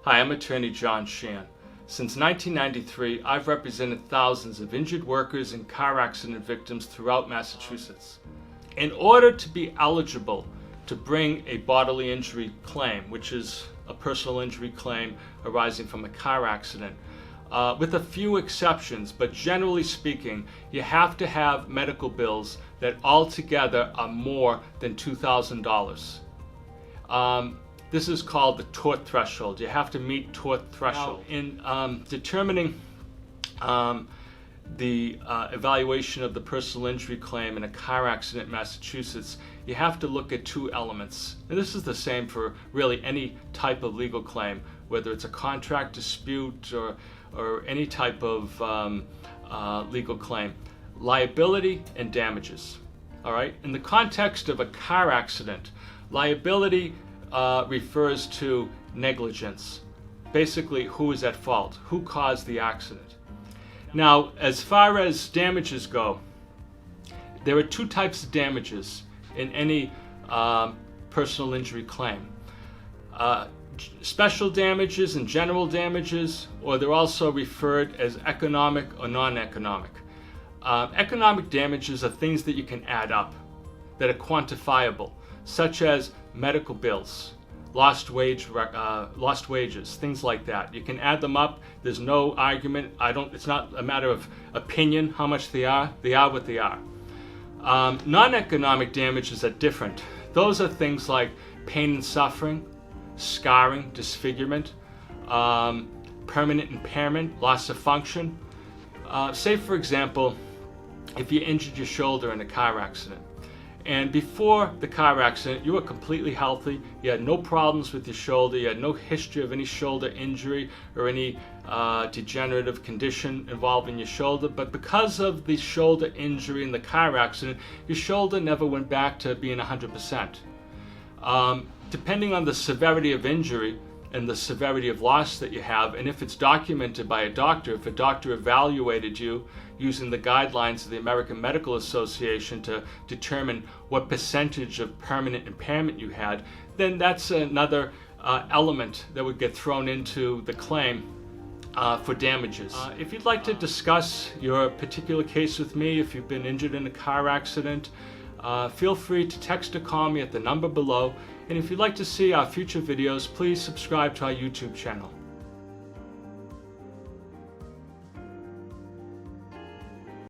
Hi, I'm attorney John Sheehan. Since 1993, I've represented thousands of injured workers and car accident victims throughout Massachusetts. In order to be eligible to bring a bodily injury claim, which is a personal injury claim arising from a car accident, with a few exceptions, but generally speaking, you have to have medical bills that altogether are more than $2,000. This is called the tort threshold. You have to meet tort threshold. Now, in determining the evaluation of the personal injury claim in a car accident in Massachusetts, you have to look at two elements. And this is the same for really any type of legal claim, whether it's a contract dispute or any type of legal claim. Liability and damages. All right? In the context of a car accident, liability refers to negligence. Basically, who is at fault? Who caused the accident? Now, as far as damages go, there are two types of damages in any personal injury claim. Special damages and general damages, or they're also referred as economic or non-economic. Economic damages are things that you can add up, that are quantifiable, such as medical bills, lost wages, things like that. You can add them up. There's no argument. It's not a matter of opinion how much they are. They are what they are. Non-economic damages are different. Those are things like pain and suffering, scarring, disfigurement, permanent impairment, loss of function. Say, for example, if you injured your shoulder in a car accident, and before the car accident, you were completely healthy. You had no problems with your shoulder. You had no history of any shoulder injury or any degenerative condition involving your shoulder. But because of the shoulder injury in the car accident, your shoulder never went back to being 100%. Depending on the severity of injury and the severity of loss that you have, and if it's documented by a doctor, if a doctor evaluated you using the guidelines of the American Medical Association to determine what percentage of permanent impairment you had, then that's another element that would get thrown into the claim for damages. If you'd like to discuss your particular case with me, if you've been injured in a car accident, feel free to text or call me at the number below. And if you'd like to see our future videos, please subscribe to our YouTube channel.